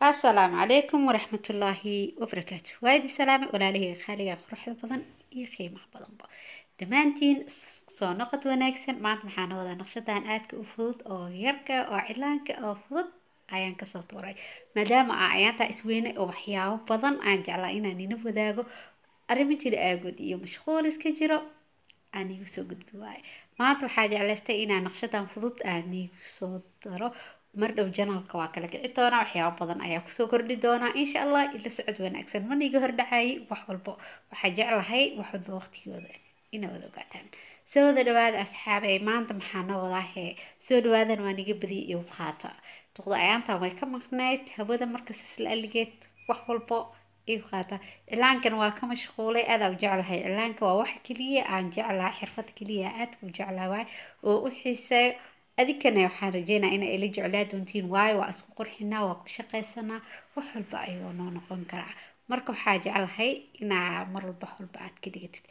السلام عليكم ورحمة الله وبركاته. وهذه سلامة ولا ليه خالية قروح بدن iyo qiimaha badanba dhammaantiin soo noqod wanaagsan maanta maxaan wadaa naqshadan aadka u fudud oo yarka oo cilaanka oo fudud ayaan kasoo tuuray maadaama ayaanta isweyne oo waxyaabo badan aan jeclaa inaan ina wadaago arrimo jira aagood iyo mashquul iska jiro aan igu soo gudbi waayo maanta waxaa jeclaystay inaan naqshadan fudud aan igu soo daro mar dhow janalka waa kala kici doonaa waxyaabo badan ayaa kusoo kordhi doonaa insha allah ila socod wanaagsan mana iga hordhacayay wax walbo waxaa jeclahay wax walba waqtigooda ina wada ogaataan soo wada dhawaada asxaabay maanta maxaana wadaahe soo dhawaadan waan iga badiyay iyo qaata duqda ayaantan way ka maqnayd hawada markas isla aligeed wax walbo igu qaata cilaankan waa ka mashquulay aad u jeclahay cilaanka waa wax kaliya aan jeclahay xirfad kaliya aad u jeclahay oo u xiiseeyo adikana waxaan rajeynaa inay ila jeclaa doontiin waayo waa isku qurxinaa waa ku shaqaysanaa wax walba ayuu noo noqon karaa marka waxaa jeclahay inaa mar walba wax walba aad ka dhigatid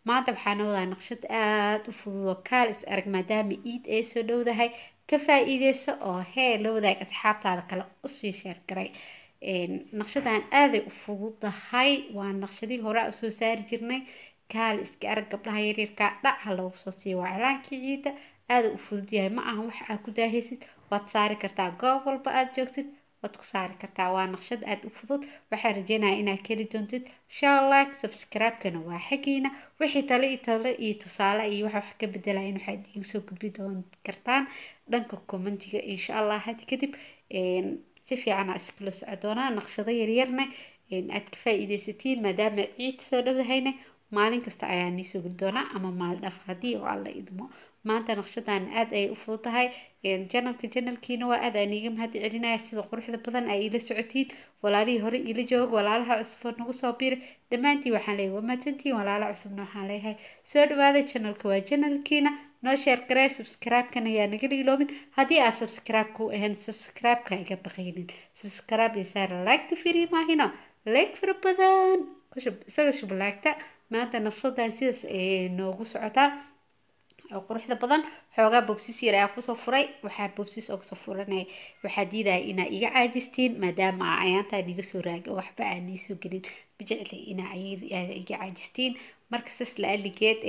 maanta waxaana wadaa naqshad aad u fudud oo kaal is arag maadaama iid ay soo dhowdahay ka faa'iideyso oo hee la wadaag asxaabtaada kale usii sheer garay naqshadan aaday u fududahay waa naqshadii hore u soo saari jirnay kaal iska arag gabdhaha yaryarka dhaca lagu soo siiyo waa cilaankii ciida aad u fudud yahay ma ahan wax aad ku daahaysid waad saari kartaa goob walba aad joogtid waad ku saari kartaa waa naqshad aad u fudud waxaan rajeynayaa inaad keli doontid inshallah subscribe-kana waa xagiina wixii tale iyo tusaale iyo wax ka bedelayn waxaad igu soo gudbi doon kartaan dhanka commentiga insha allah hadda kadib si fiican aan iskula socon doonaa naqshado yaryarna aad ka faa'iidaysatiin maadaama ciid soo dhowdahayna maalin kasta ayaa nii soo geli doonaa ama maalin dhaf haddii oo alla idmo maanta naqshadan aad ay u fududahay janalkiina waa aad aan iiga mahad celinaya sida quruxda badan ay ila socotiin walaalihii hore ila joog walaalaha cusub nagu soo biir dhammaantiin waxaan leeyahay waa mahadsantiin walaalaha cusubna waxaan leeyahay soo dhawaada janalka waa janalkiina noo sheer garee subscribe-kan ayaa naga iloobin haddii aad subscribe ku ahayn subscribe-ka iga baqaynin subscribe iyo saar like firi maahino like fara badan isaga shublaagta maanta naqshadan sidaas noogu socotaa oo quruxda badan xoogaa bobsis yar ayaa kusoo furay waxaa bobsis oo kasoo furanay waxaa diidaya inaa iga caajistiin maadaama ayaantaan iga soo raagay oo waxba aan iisoo gelin bijeclay inaa iga caajistiin marka sas la aligeed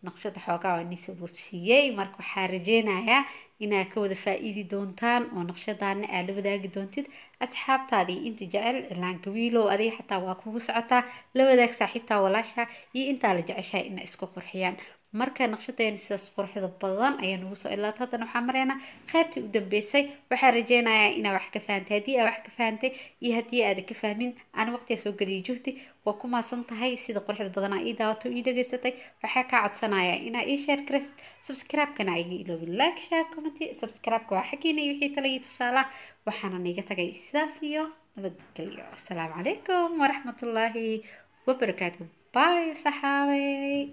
naqshada xoogaa waa niisoo bobsiyey marka waxaa rajeynayaa inaa ka wada faa'iidi doontaan oo naqshadaana aa la wadaagi doontid asxaabtaadii inta jecel cilaanka wiilow adiga xataa waa kugu socotaa la wadaag saaxiibtaa walaasha iyo intaa la jeceshahay ina isku qurxiyaan marka naqshadeena sidaas quruxda badan ayaa nagu soo ilaata haddana waxaa mareynaa qaybtii u dambeysay waxaa rajeynayaa inaa wax ka fahantay haddii aa wax ka fahantay iyo haddii aada ka fahmin aan waqtiga soo geliya juhdi waa ku maasan tahay sida quruxda badanaa ii daawato ii dhageysatay waxaa kaa codsanayaa inaa ii sheer garaysid subscribe-kana iga iloobin like share comment subscribe-ka waa xaggiina iyo wixii tala iyo tusaalaha waxaana niga tagay sidaas iyo nabadgelyo asalaamu calaykum waraxmatullaahi wabarakaatu bye saxaabay